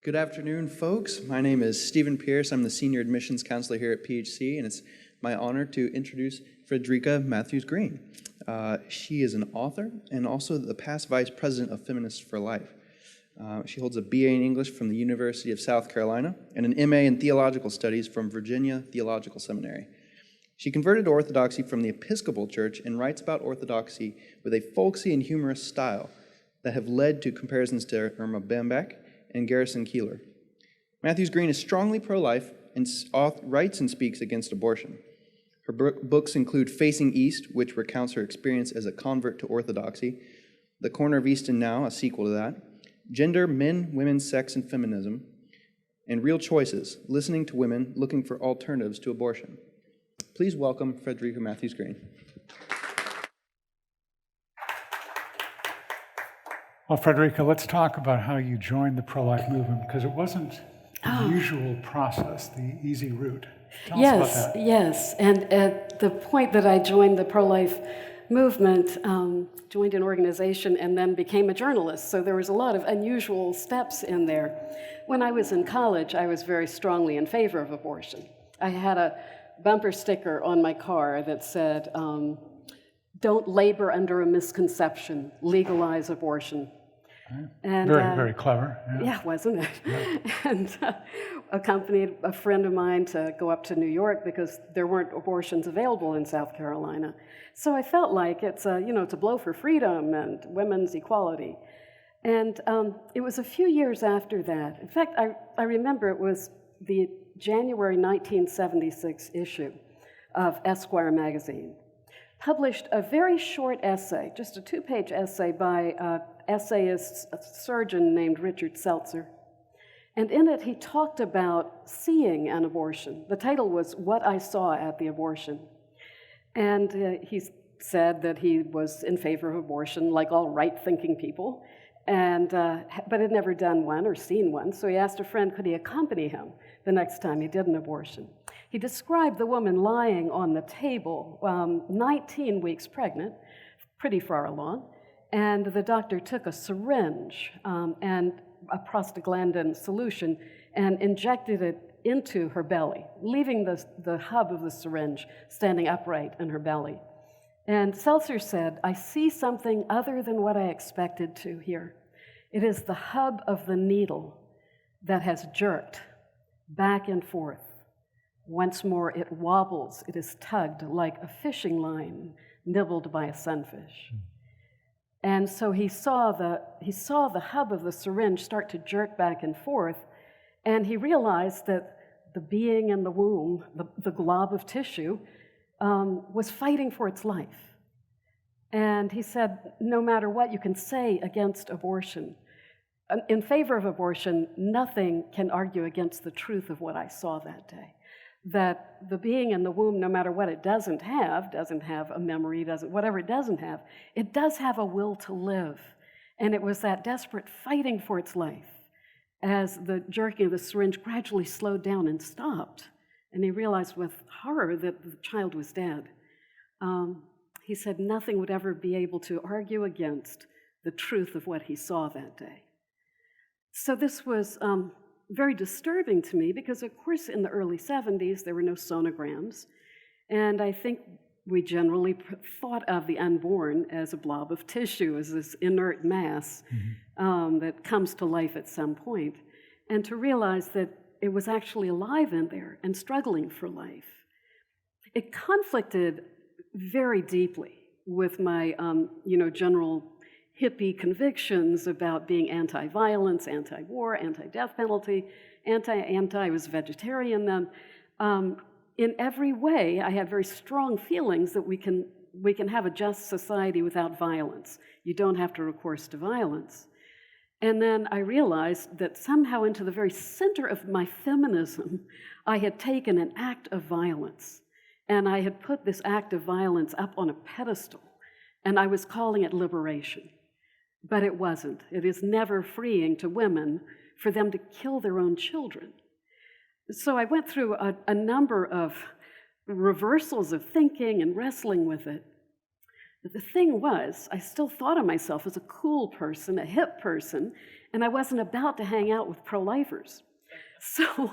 Good afternoon, folks. My name is Stephen Pierce. I'm the Senior Admissions Counselor here at PHC, and it's my honor to introduce Frederica Mathewes-Green. She is an author and also the past Vice President of Feminists for Life. She holds a BA in English from the University of South Carolina and an MA in Theological Studies from Virginia Theological Seminary. She converted to Orthodoxy from the Episcopal Church and writes about Orthodoxy with a folksy and humorous style that have led to comparisons to Erma Bombeck and Garrison, Keillor. Mathewes-Green is strongly pro-life and writes and speaks against abortion. Her books include Facing East, which recounts her experience as a convert to Orthodoxy, The Corner of East and Now, a sequel to that, Gender, Men, Women, Sex, and Feminism, and Real Choices, Listening to Women Looking for Alternatives to Abortion. Please welcome Frederica Mathewes-Green. Well, Frederica, let's talk about how you joined the pro-life movement, because it wasn't the usual process, the easy route. Tell us about that. Yes. And at the point that I joined the pro-life movement, joined an organization and then became a journalist. So there was a lot of unusual steps in there. When I was in college, I was very strongly in favor of abortion. I had a bumper sticker on my car that said, "Don't labor under a misconception, legalize abortion." And, very clever. Yeah, wasn't it? Yeah. And accompanied a friend of mine to go up to New York because there weren't abortions available in South Carolina. So I felt like it's a blow for freedom and women's equality. And it was a few years after that. In fact, I remember it was the January 1976 issue of Esquire magazine. Published a very short essay, just a 2-page essay by an essayist, a surgeon named Richard Seltzer. And in it, he talked about seeing an abortion. The title was What I Saw at the Abortion. And he said that he was in favor of abortion, like all right-thinking people, and but had never done one or seen one. So he asked a friend, could he accompany him the next time he did an abortion? He described the woman lying on the table, 19 weeks pregnant, pretty far along, and the doctor took a syringe and a prostaglandin solution and injected it into her belly, leaving the hub of the syringe standing upright in her belly. And Seltzer said, "I see something other than what I expected to here. It is the hub of the needle that has jerked back and forth. Once more it wobbles, it is tugged like a fishing line nibbled by a sunfish." And so he saw the hub of the syringe start to jerk back and forth, and he realized that the being in the womb, the glob of tissue, was fighting for its life. And he said, no matter what you can say against abortion, in favor of abortion, nothing can argue against the truth of what I saw that day. That the being in the womb, no matter what it doesn't have a memory, whatever it doesn't have, it does have a will to live. And it was that desperate fighting for its life as the jerking of the syringe gradually slowed down and stopped. And he realized with horror that the child was dead. He said nothing would ever be able to argue against the truth of what he saw that day. So this was very disturbing to me because, of course, in the early 70s, there were no sonograms. And I think we generally thought of the unborn as a blob of tissue, as this inert mass that comes to life at some point. And to realize that it was actually alive in there and struggling for life. It conflicted very deeply with my, general hippie convictions about being anti-violence, anti-war, anti-death penalty, I was vegetarian then. In every way, I had very strong feelings that we can have a just society without violence. You don't have to recourse to violence. And then I realized that somehow into the very center of my feminism, I had taken an act of violence, and I had put this act of violence up on a pedestal, and I was calling it liberation. But it wasn't. It is never freeing to women for them to kill their own children. So I went through a number of reversals of thinking and wrestling with it. But the thing was, I still thought of myself as a cool person, a hip person, and I wasn't about to hang out with pro-lifers. So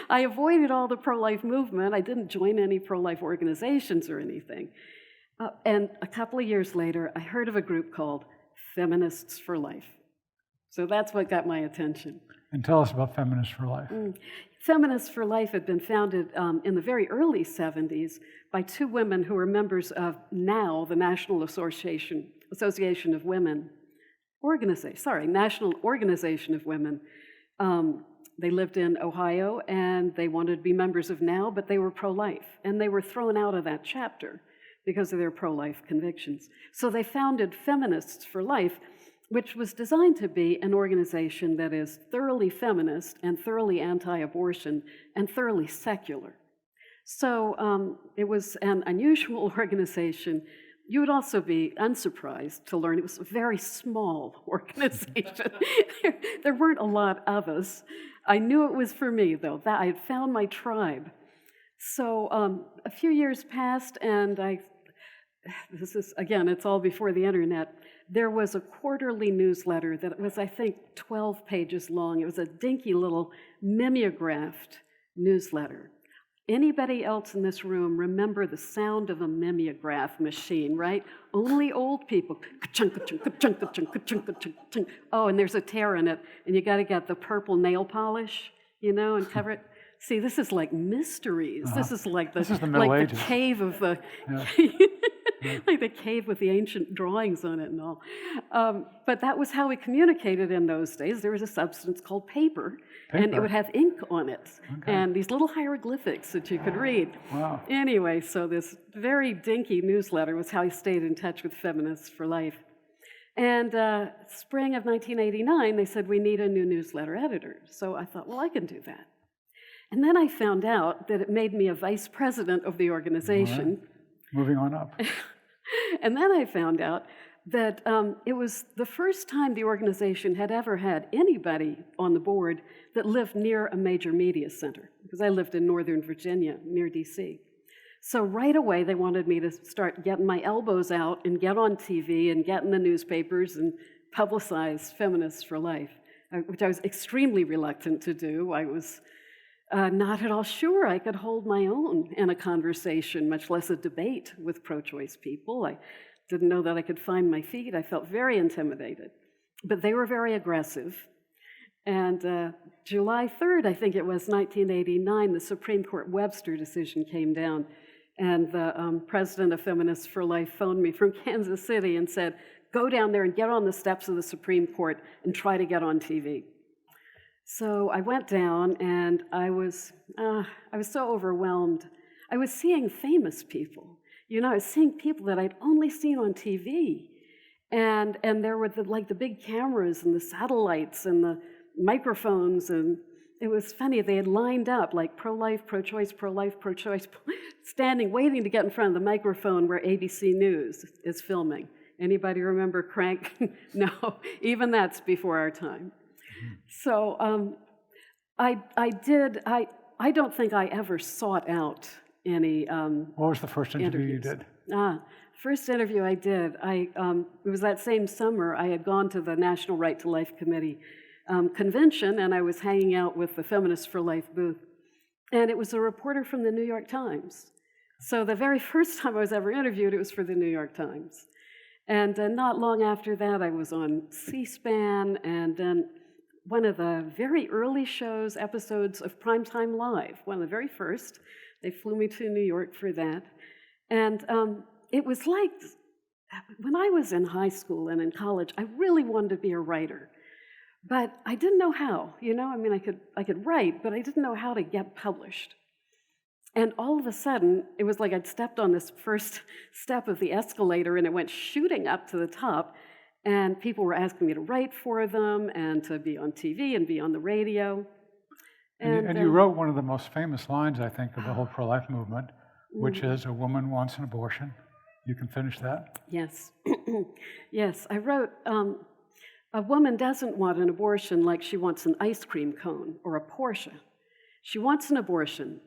I avoided all the pro-life movement. I didn't join any pro-life organizations or anything. And a couple of years later, I heard of a group called Feminists for Life. So that's what got my attention. And tell us about Feminists for Life. Feminists for Life had been founded in the very early 70s by two women who are members of NOW, the National Association of Women National Organization of Women. They lived in Ohio, and they wanted to be members of NOW, but they were pro-life, and they were thrown out of that chapter because of their pro-life convictions. So they founded Feminists for Life, which was designed to be an organization that is thoroughly feminist and thoroughly anti-abortion and thoroughly secular. So it was an unusual organization. You would also be unsurprised to learn it was a very small organization. There weren't a lot of us. I knew it was for me, though. That I had found my tribe. So a few years passed, and this is, again, it's all before the internet. There was a quarterly newsletter that was, I think, 12 pages long. It was a dinky little mimeographed newsletter. Anybody else in this room remember the sound of a mimeograph machine, right? Only old people. Oh, and there's a tear in it, and you got to get the purple nail polish, and cover it. See, this is like mysteries. This is like the Middle Ages. Cave of the, like the cave with the ancient drawings on it and all. But that was how we communicated in those days. There was a substance called paper. And it would have ink on it, and these little hieroglyphics that you could read. Wow. Anyway, so this very dinky newsletter was how I stayed in touch with Feminists for Life. And spring of 1989, they said, we need a new newsletter editor. So I thought, well, I can do that. And then I found out that it made me a vice president of the organization. Right. Moving on up. And then I found out that it was the first time the organization had ever had anybody on the board that lived near a major media center, because I lived in Northern Virginia, near DC. So right away, they wanted me to start getting my elbows out and get on TV and get in the newspapers and publicize Feminists for Life, which I was extremely reluctant to do. I was not at all sure I could hold my own in a conversation, much less a debate with pro-choice people. I didn't know that I could find my feet. I felt very intimidated. But they were very aggressive. And July 3rd, I think it was, 1989, the Supreme Court Webster decision came down. And the president of Feminists for Life phoned me from Kansas City and said, go down there and get on the steps of the Supreme Court and try to get on TV. So I went down, and I was so overwhelmed. I was seeing famous people. I was seeing people that I'd only seen on TV. And there were the big cameras and the satellites and the microphones, and it was funny. They had lined up like pro-life, pro-choice, pro-life, pro-choice, standing, waiting to get in front of the microphone where ABC News is filming. Anybody remember Crank? No, even that's before our time. So I don't think I ever sought out any What was the first interview you did? First interview I did, it was that same summer. I had gone to the National Right to Life Committee convention, and I was hanging out with the Feminists for Life booth. And it was a reporter from the New York Times. So the very first time I was ever interviewed, it was for the New York Times. And not long after that, I was on C-SPAN, and then one of the very early episodes of Primetime Live, one of the very first. They flew me to New York for that. And it was like, when I was in high school and in college, I really wanted to be a writer. But I didn't know how, I could write, but I didn't know how to get published. And all of a sudden, it was like I'd stepped on this first step of the escalator, and it went shooting up to the top. And people were asking me to write for them and to be on TV and be on the radio. And you wrote one of the most famous lines, I think, of the whole pro-life movement, which is, a woman wants an abortion. You can finish that? Yes. Yes, I wrote, a woman doesn't want an abortion like she wants an ice cream cone or a Porsche. She wants an abortion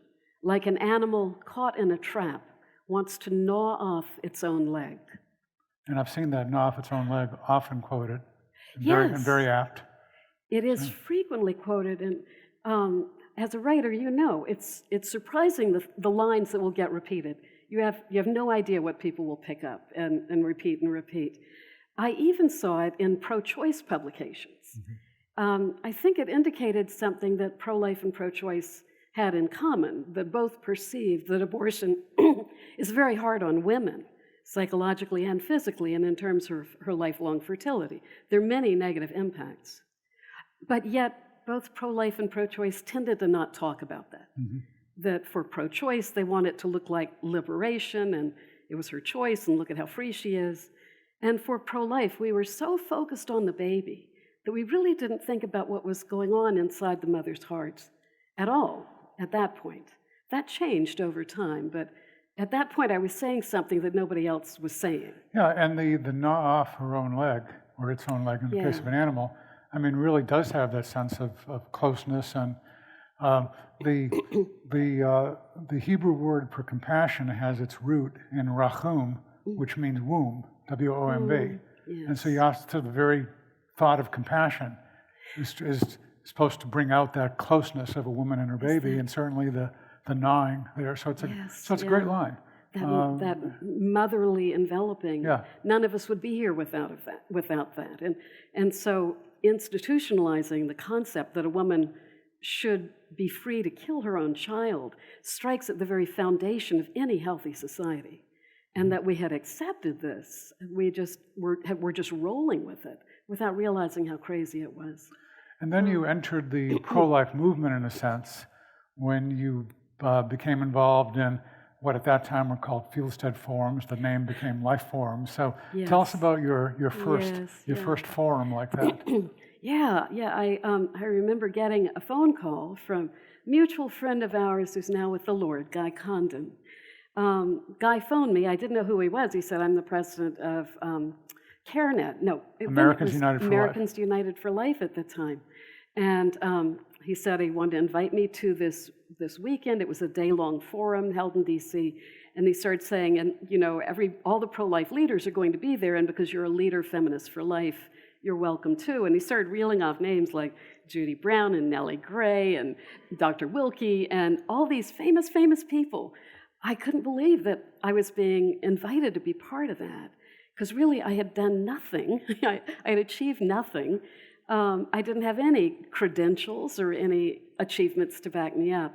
like an animal caught in a trap wants to gnaw off its own leg. And I've seen that gnaw off its own leg often quoted. And Yes. very apt. It is frequently quoted, and as a writer, you know, it's surprising the lines that will get repeated. You have no idea what people will pick up and repeat and repeat. I even saw it in pro-choice publications. I think it indicated something that pro-life and pro-choice had in common, that both perceived that abortion is very hard on women, psychologically and physically, and in terms of her lifelong fertility. There are many negative impacts. But yet, both pro-life and pro-choice tended to not talk about that. That for pro-choice, they want it to look like liberation, and it was her choice, and look at how free she is. And for pro-life, we were so focused on the baby that we really didn't think about what was going on inside the mother's heart at all at that point. That changed over time, but at that point, I was saying something that nobody else was saying. Yeah, and the gnaw off her own leg, or its own leg in the case of an animal, I mean, really does have that sense of closeness. And the Hebrew word for compassion has its root in rachum, which means womb, W-O-M-B. And so the very thought of compassion is supposed to bring out that closeness of a woman and her baby, and certainly the gnawing there. So it's a great line. That motherly enveloping. Yeah. None of us would be here without that. And so institutionalizing the concept that a woman should be free to kill her own child strikes at the very foundation of any healthy society. And that we had accepted this, we're just rolling with it without realizing how crazy it was. And then you entered the pro-life movement, in a sense, when you became involved in what at that time were called Fieldstead Forums. The name became Life Forums. So tell us about your first forum like that. I remember getting a phone call from a mutual friend of ours who's now with the Lord, Guy Condon. Guy phoned me. I didn't know who he was. He said, I'm the president of CareNet. No, Americans United for Life. Americans United for Life at the time. And he said he wanted to invite me to this weekend. It was a day-long forum held in D.C. And he started saying, and all the pro-life leaders are going to be there, and because you're a leader, Feminists for Life, you're welcome too. And he started reeling off names like Judy Brown and Nellie Gray and Dr. Wilkie and all these famous people. I couldn't believe that I was being invited to be part of that, because really I had done nothing. I had achieved nothing. I didn't have any credentials or any achievements to back me up.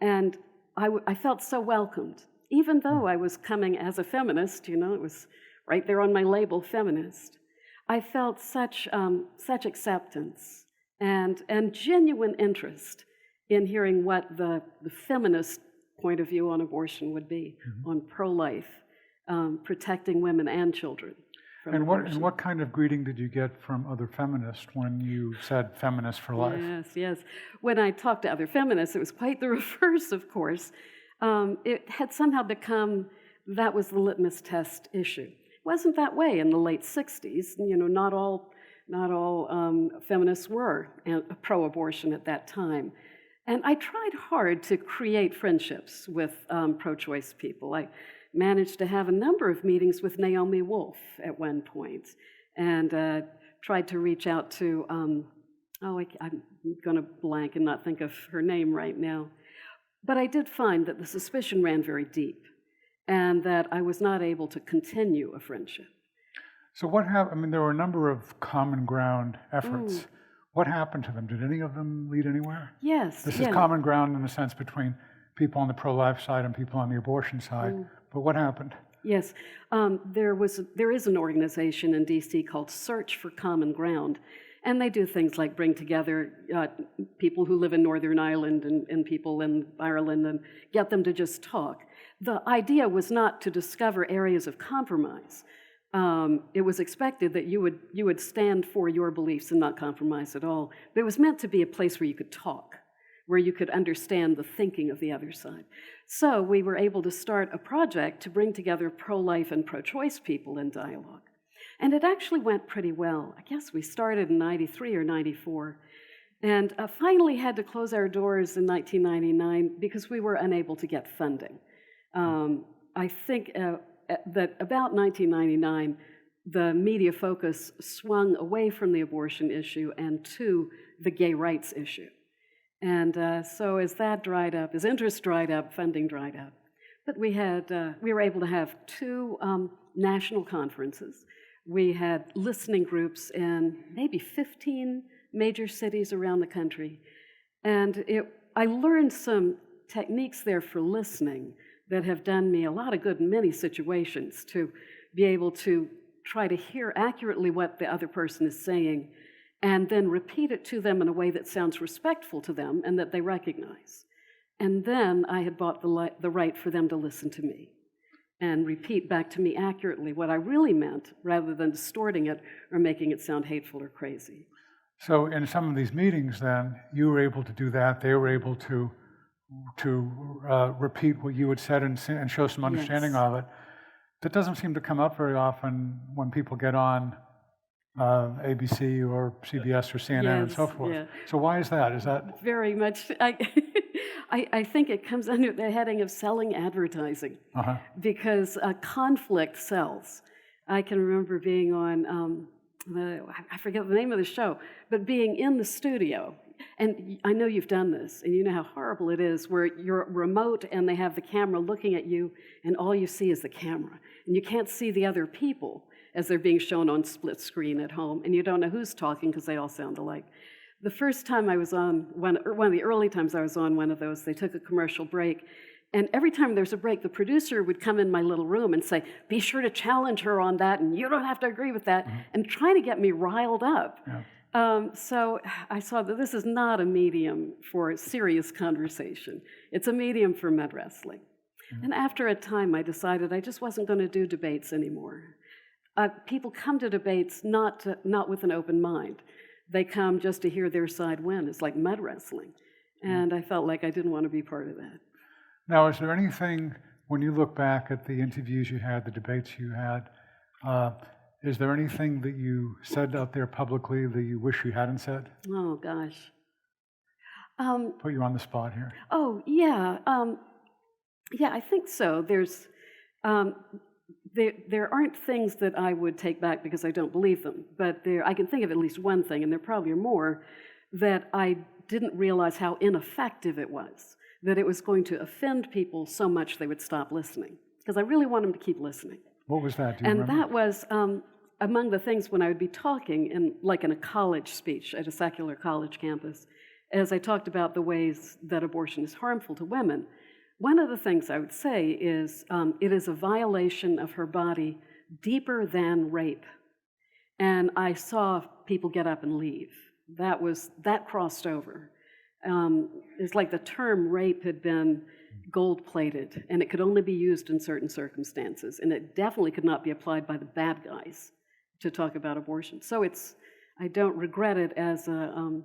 And I felt so welcomed, even though I was coming as a feminist, it was right there on my label, feminist. I felt such acceptance and genuine interest in hearing what the feminist point of view on abortion would be, on pro-life, protecting women and children. And what kind of greeting did you get from other feminists when you said Feminists for Life? Yes. When I talked to other feminists, it was quite the reverse, of course. It had somehow become that was the litmus test issue. It wasn't that way in the late 60s. Not all feminists were pro-abortion at that time. And I tried hard to create friendships with pro-choice people. I managed to have a number of meetings with Naomi Wolf at one point, and tried to reach out to, I'm going to blank and not think of her name right now. But I did find that the suspicion ran very deep, and that I was not able to continue a friendship. So what happened? There were a number of common ground efforts. What happened to them? Did any of them lead anywhere? Yes. This is common ground in the sense between people on the pro-life side and people on the abortion side. But what happened? Yes. There is an organization in D.C. called Search for Common Ground, and they do things like bring together people who live in Northern Ireland and people in Ireland and get them to just talk. The idea was not to discover areas of compromise. It was expected that you would stand for your beliefs and not compromise at all. But it was meant to be a place where you could talk, where you could understand the thinking of the other side. So we were able to start a project to bring together pro-life and pro-choice people in dialogue. And it actually went pretty well. I guess we started in 93 or 94. And finally had to close our doors in 1999 because we were unable to get funding. I think that about 1999, the media focus swung away from the abortion issue and to the gay rights issue. And so as that dried up, as interest dried up, funding dried up. But we were able to have 2 national conferences. We had listening groups in maybe 15 major cities around the country. And I learned some techniques there for listening that have done me a lot of good in many situations, to be able to try to hear accurately what the other person is saying and then repeat it to them in a way that sounds respectful to them and that they recognize. And then I had bought the right for them to listen to me and repeat back to me accurately what I really meant, rather than distorting it or making it sound hateful or crazy. So in some of these meetings then, you were able to do that, they were able to repeat what you had said and show some understanding Yes. of it. That doesn't seem to come up very often when people get on ABC or CBS or CNN and so Yes, forth. yeah. So why is that? Is that Very much. I think it comes under the heading of selling advertising, because conflict sells. I can remember being on, I forget the name of the show, but being in the studio. And I know you've done this, and you know how horrible it is, where you're remote and they have the camera looking at you, and all you see is the camera. And you can't see the other people as they're being shown on split screen at home, and you don't know who's talking because they all sound alike. The first time I was on, one of the early times I was on one of those, they took a commercial break, and every time there's a break, the producer would come in my little room and say, be sure to challenge her on that, and you don't have to agree with that, and trying to get me riled up. Yeah. So I saw that this is not a medium for serious conversation. It's a medium for mud wrestling. And after a time, I decided I just wasn't going to do debates anymore. People come to debates not with an open mind. They come just to hear their side win. It's like mud wrestling. And I felt like I didn't want to be part of that. Now, is there anything, when you look back at the interviews you had, the debates you had, is there anything that you said out there publicly that you wish you hadn't said? Oh, gosh. Put you on the spot here. Oh, yeah. Yeah, I think so. There aren't things that I would take back because I don't believe them, but I can think of at least one thing, and there probably are more, that I didn't realize how ineffective it was, that it was going to offend people so much they would stop listening, because I really want them to keep listening. What was that? Do you remember? That was among the things when I would be talking in a college speech at a secular college campus, as I talked about the ways that abortion is harmful to women. One of the things I would say is it is a violation of her body deeper than rape. And I saw people get up and leave. That crossed over. It's like the term rape had been gold-plated, and it could only be used in certain circumstances, and it definitely could not be applied by the bad guys to talk about abortion. So I don't regret it as I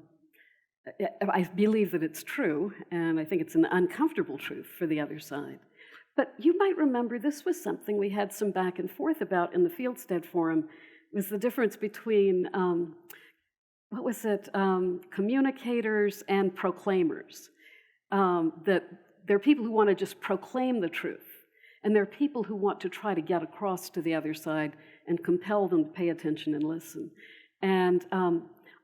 believe that it's true, and I think it's an uncomfortable truth for the other side. But you might remember this was something we had some back and forth about in the Fieldstead Forum, was the difference between, communicators and proclaimers. That there are people who want to just proclaim the truth, and there are people who want to try to get across to the other side and compel them to pay attention and listen. And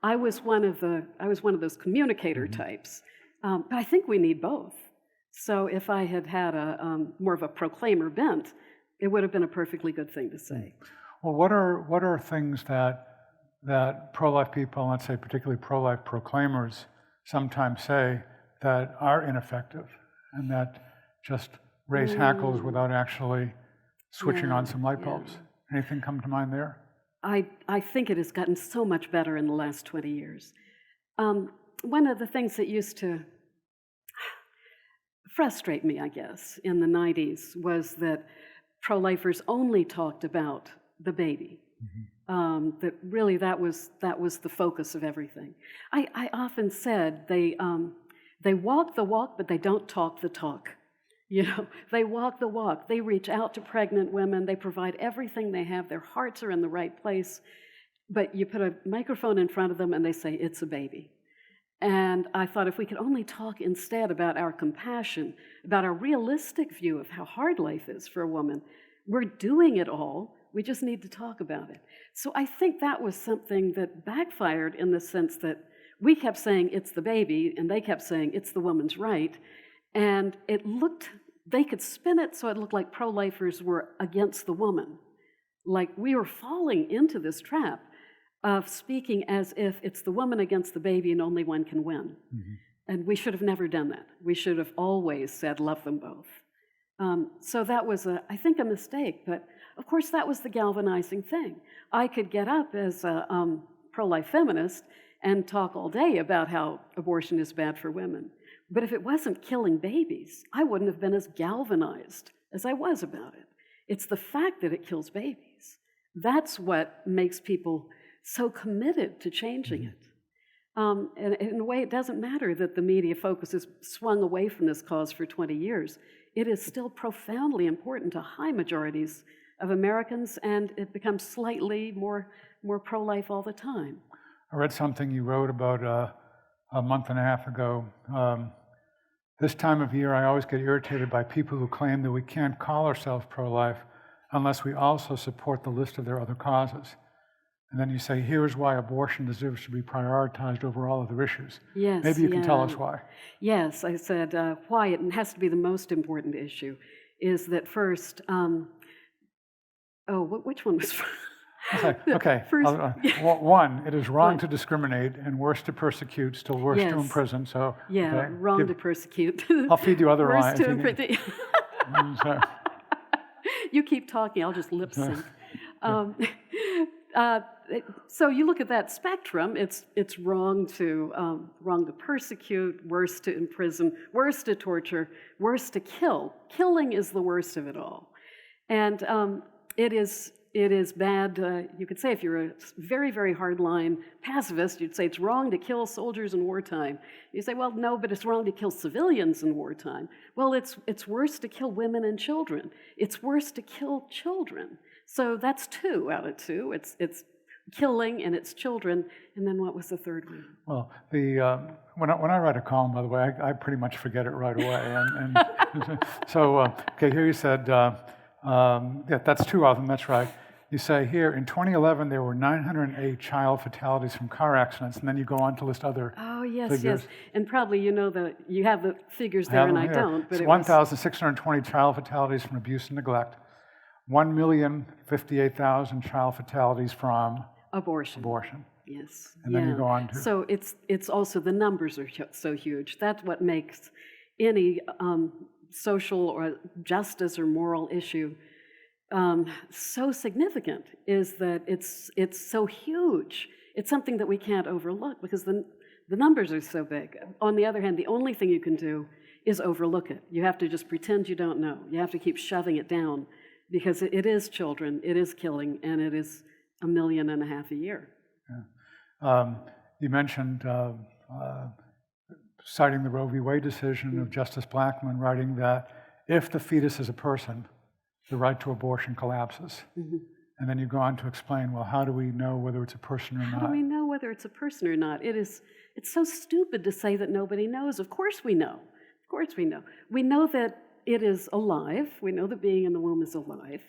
I was one of those communicator types, but I think we need both. So if I had had more of a proclaimer bent, it would have been a perfectly good thing to say. Well, what are things that pro-life people, let's say particularly pro-life proclaimers, sometimes say that are ineffective and that just raise hackles without actually switching on some light bulbs? Anything come to mind there? I think it has gotten so much better in the last 20 years. One of the things that used to frustrate me, I guess, in the 90s was that pro-lifers only talked about the baby. That really that was the focus of everything. I often said they walk the walk, but they don't talk the talk. You know, they walk the walk. They reach out to pregnant women. They provide everything they have. Their hearts are in the right place. But you put a microphone in front of them and they say, it's a baby. And I thought if we could only talk instead about our compassion, about our realistic view of how hard life is for a woman, we're doing it all We just need to talk about it. So I think that was something that backfired in the sense that we kept saying it's the baby, and they kept saying it's the woman's right. And they could spin it so it looked like pro-lifers were against the woman. Like we were falling into this trap of speaking as if it's the woman against the baby and only one can win. Mm-hmm. And we should have never done that. We should have always said, love them both. So that was, I think, a mistake. But of course, that was the galvanizing thing. I could get up as a pro-life feminist and talk all day about how abortion is bad for women. But if it wasn't killing babies, I wouldn't have been as galvanized as I was about it. It's the fact that it kills babies. That's what makes people so committed to changing it. And in a way, it doesn't matter that the media focus has swung away from this cause for 20 years. It is still profoundly important to high majorities of Americans, and it becomes slightly more pro-life all the time. I read something you wrote about a month and a half ago. This time of year, I always get irritated by people who claim that we can't call ourselves pro-life unless we also support the list of their other causes. And then you say, here's why abortion deserves to be prioritized over all other issues. Yes. Maybe you can tell us why. Yes, I said why it has to be the most important issue is that first, which one was first? Okay. One, it is wrong to discriminate and worse to persecute, still worse to imprison. So wrong to persecute. I'll feed you other lines. You keep talking, I'll just lip sync. So you look at that spectrum. It's wrong to persecute, worse to imprison, worse to torture, worse to kill. Killing is the worst of it all, and it is bad. You could say if you're a very, very hardline pacifist, you'd say it's wrong to kill soldiers in wartime. You say, well, no, but it's wrong to kill civilians in wartime. Well, it's worse to kill women and children. It's worse to kill children. So that's 2 out of 2. It's killing and it's children. And then what was the third one? Well, when I write a column, by the way, I pretty much forget it right away. And so, here you said, that's 2 of them, that's right. You say here, in 2011, there were 908 child fatalities from car accidents, and then you go on to list other figures. Yes. And probably you know you have the figures there, and I don't. But it's 1,620 child fatalities from abuse and neglect, 1,058,000 child fatalities from abortion. Yes. And then you go on to... So it's also, the numbers are so huge. That's what makes any social or justice or moral issue so significant, is that it's so huge. It's something that we can't overlook because the numbers are so big. On the other hand, the only thing you can do is overlook it. You have to just pretend you don't know. You have to keep shoving it down because it is children, it is killing, and it is 1.5 million a year. Yeah. You mentioned citing the Roe v. Wade decision of Justice Blackmun, writing that if the fetus is a person, the right to abortion collapses. Mm-hmm. And then you go on to explain, well, how do we know whether it's a person or not? How do we know whether it's a person or not? It's so stupid to say that nobody knows. Of course we know. Of course we know. We know that it is alive. We know that being in the womb is alive.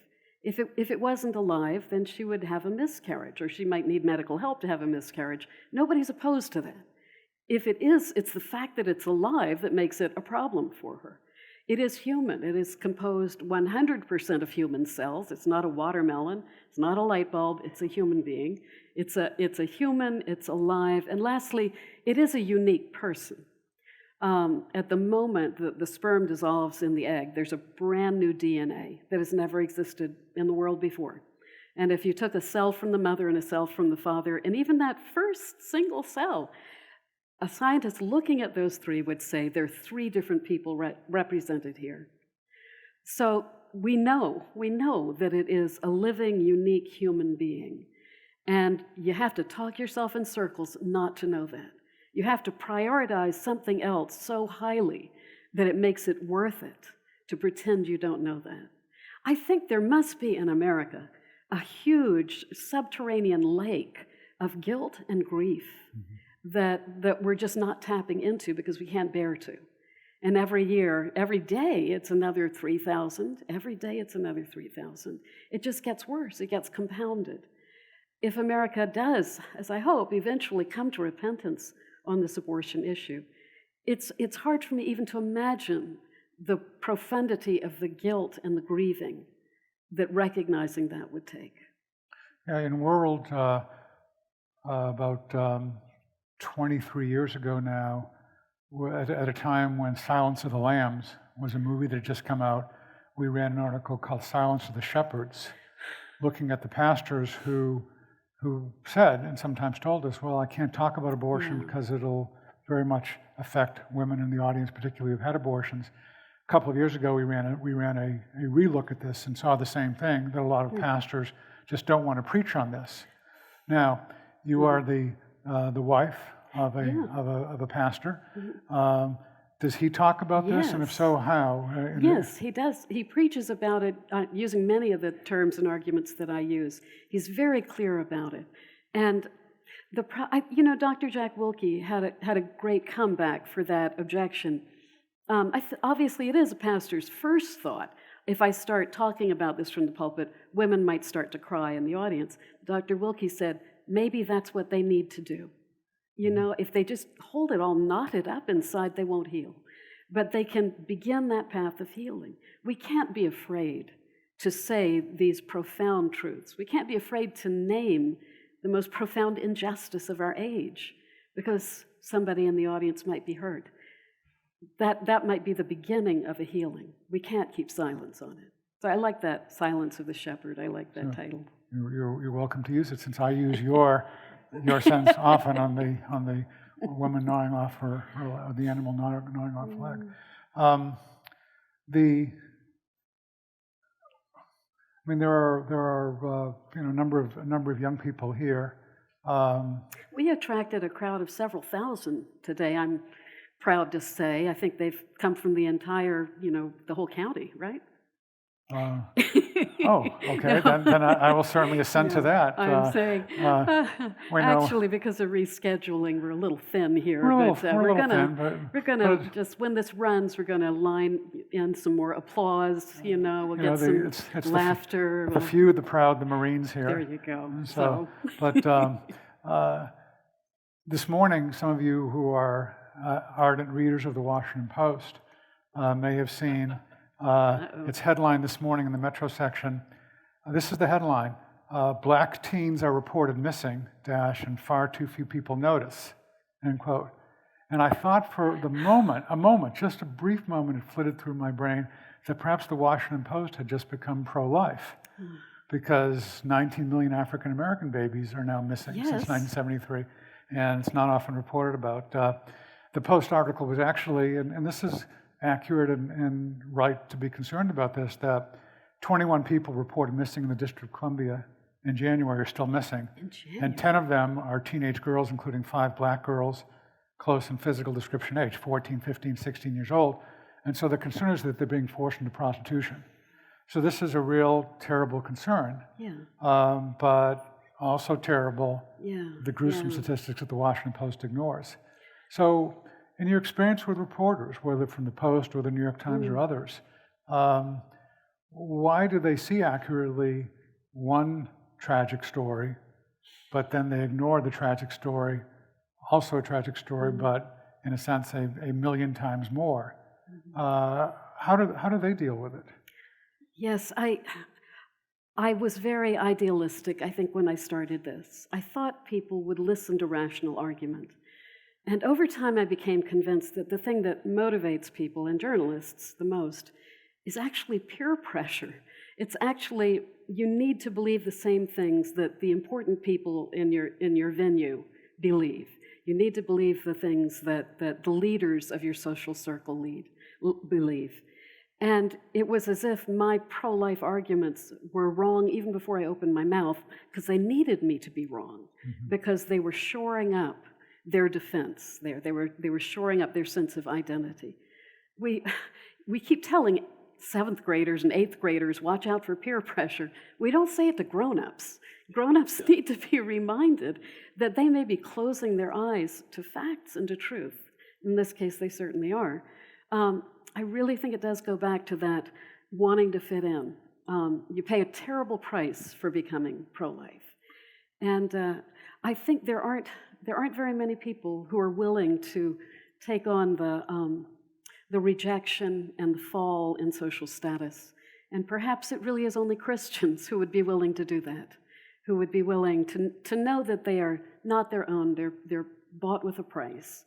If it wasn't alive, then she would have a miscarriage, or she might need medical help to have a miscarriage. Nobody's opposed to that. If it is, it's the fact that it's alive that makes it a problem for her. It is human. It is composed 100% of human cells. It's not a watermelon. It's not a light bulb. It's a human being. It's a human. It's alive. And lastly, it is a unique person. At the moment that the sperm dissolves in the egg, there's a brand new DNA that has never existed in the world before. And if you took a cell from the mother and a cell from the father, and even that first single cell, a scientist looking at those 3 would say there are 3 different people represented here. So we know that it is a living, unique human being. And you have to talk yourself in circles not to know that. You have to prioritize something else so highly that it makes it worth it to pretend you don't know that. I think there must be in America a huge subterranean lake of guilt and grief that we're just not tapping into because we can't bear to. And every year, every day, it's another 3,000. Every day, it's another 3,000. It just gets worse. It gets compounded. If America does, as I hope, eventually come to repentance on this abortion issue, it's hard for me even to imagine the profundity of the guilt and the grieving that recognizing that would take. Yeah, in World, about 23 years ago now, at a time when Silence of the Lambs was a movie that had just come out, we ran an article called Silence of the Shepherds, looking at the pastors who said, and sometimes told us, well, I can't talk about abortion because it'll very much affect women in the audience, particularly who've had abortions. A couple of years ago, we ran a relook at this and saw the same thing, that a lot of pastors just don't want to preach on this. Now, you are the wife of a pastor. Does he talk about this? Yes. And if so, how? Yes, he does. He preaches about it using many of the terms and arguments that I use. He's very clear about it. And Dr. Jack Wilkie had a great comeback for that objection. Obviously, it is a pastor's first thought. If I start talking about this from the pulpit, women might start to cry in the audience. Dr. Wilkie said, maybe that's what they need to do. If they just hold it all knotted up inside, they won't heal. But they can begin that path of healing. We can't be afraid to say these profound truths. We can't be afraid to name the most profound injustice of our age, because somebody in the audience might be hurt. That might be the beginning of a healing. We can't keep silence on it. So I like that, Silence of the Shepherd. I like that title. You're welcome to use it, since I use your sense often on the woman gnawing off or the animal gnawing off leg. There are a number of young people here. We attracted a crowd of several thousand today. I'm proud to say. I think they've come from the entire, the whole county, right? Okay. Then I will certainly assent to that. I'm saying, actually, because of rescheduling, we're a little thin here. We're gonna just, when this runs, we're gonna line in some more applause. We'll get some laughter. The few, the proud, the Marines here. There you go. But this morning, some of you who are ardent readers of the Washington Post may have seen its headline this morning in the Metro section. This is the headline: "Black teens are reported missing, and far too few people notice," end quote. And I thought for a moment, just a brief moment, it flitted through my brain that perhaps the Washington Post had just become pro-life, because 19 million African American babies are now missing since 1973, and it's not often reported about. The Post article was actually, and this is accurate and right to be concerned about this, that 21 people reported missing in the District of Columbia in January are still missing. And 10 of them are teenage girls, including 5 black girls, close in physical description age, 14, 15, 16 years old. And so the concern is that they're being forced into prostitution. So this is a real terrible concern, but also terrible, the gruesome statistics that the Washington Post ignores. So in your experience with reporters, whether from the Post or the New York Times or others, why do they see accurately one tragic story, but then they ignore the tragic story, also a tragic story, but in a sense a million times more? How do they deal with it? Yes, I was very idealistic, I think, when I started this. I thought people would listen to rational argument. And over time, I became convinced that the thing that motivates people, and journalists the most, is actually peer pressure. It's actually, you need to believe the same things that the important people in your venue believe. You need to believe the things that the leaders of your social circle believe. And it was as if my pro-life arguments were wrong even before I opened my mouth, because they needed me to be wrong, because they were shoring up their defense there. They were shoring up their sense of identity. We keep telling 7th graders and 8th graders, watch out for peer pressure. We don't say it to grown-ups. Grown-ups need to be reminded that they may be closing their eyes to facts and to truth. In this case, they certainly are. I really think it does go back to that wanting to fit in. You pay a terrible price for becoming pro-life. And I think there aren't very many people who are willing to take on the rejection and the fall in social status. And perhaps it really is only Christians who would be willing to do that, who would be willing to know that they are not their own, they're bought with a price,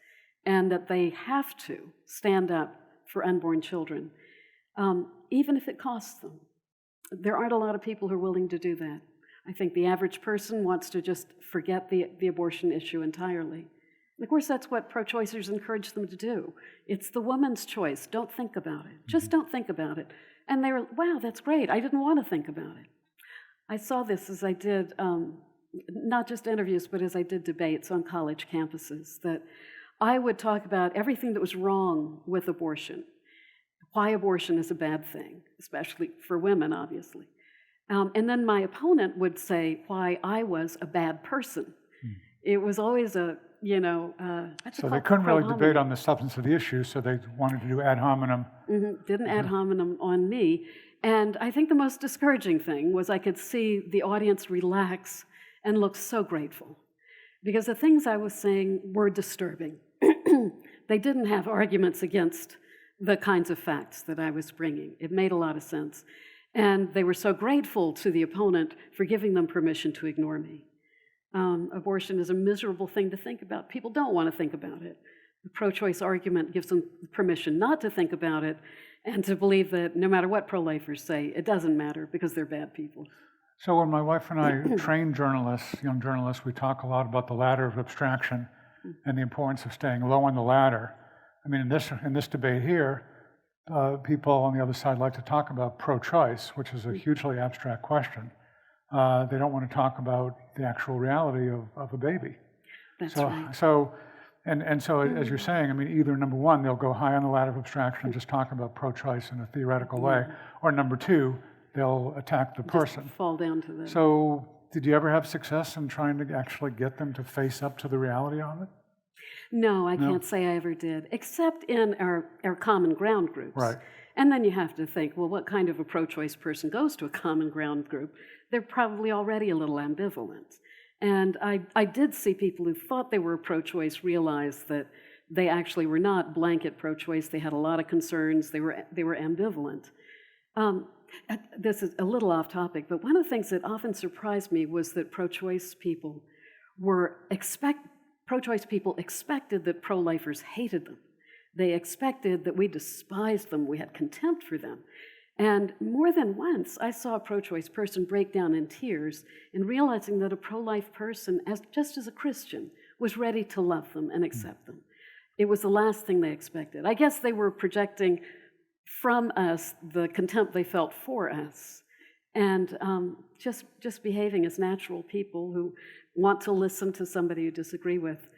and that they have to stand up for unborn children, even if it costs them. There aren't a lot of people who are willing to do that. I think the average person wants to just forget the abortion issue entirely. And of course, that's what pro-choicers encourage them to do. It's the woman's choice. Don't think about it. Just don't think about it. And they were, wow, that's great. I didn't want to think about it. I saw this as I did, not just interviews, but as I did debates on college campuses, that I would talk about everything that was wrong with abortion, why abortion is a bad thing, especially for women, obviously. And then my opponent would say why I was a bad person. It was always a, so they couldn't really debate on the substance of the issue, so they wanted to do ad hominem. Didn't ad hominem on me. And I think the most discouraging thing was I could see the audience relax and look so grateful, because the things I was saying were disturbing. They didn't have arguments against the kinds of facts that I was bringing. It made a lot of sense. And they were so grateful to the opponent for giving them permission to ignore me. Abortion is a miserable thing to think about. People don't want to think about it. The pro-choice argument gives them permission not to think about it and to believe that no matter what pro-lifers say, it doesn't matter because they're bad people. So when my wife and I train journalists, young journalists, we talk a lot about the ladder of abstraction and the importance of staying low on the ladder. I mean, in this debate here, people on the other side like to talk about pro-choice, which is a hugely abstract question. They don't want to talk about the actual reality of a baby. That's right. So, as you're saying, I mean, either number one, they'll go high on the ladder of abstraction and just talk about pro-choice in a theoretical way, or number two, they'll attack the person. Just fall down to the... So, did you ever have success in trying to actually get them to face up to the reality of it? No, I can't say I ever did, except in our common ground groups. Right. And then you have to think, well, what kind of a pro-choice person goes to a common ground group? They're probably already a little ambivalent. And I did see people who thought they were pro-choice realize that they actually were not blanket pro-choice. They had a lot of concerns. They were ambivalent. This is a little off topic, but one of the things that often surprised me was that pro-choice people expected that pro-lifers hated them. They expected that we despised them, we had contempt for them. And more than once, I saw a pro-choice person break down in tears in realizing that a pro-life person, just as a Christian, was ready to love them and accept them. It was the last thing they expected. I guess they were projecting from us the contempt they felt for us, and just behaving as natural people who want to listen to somebody you disagree with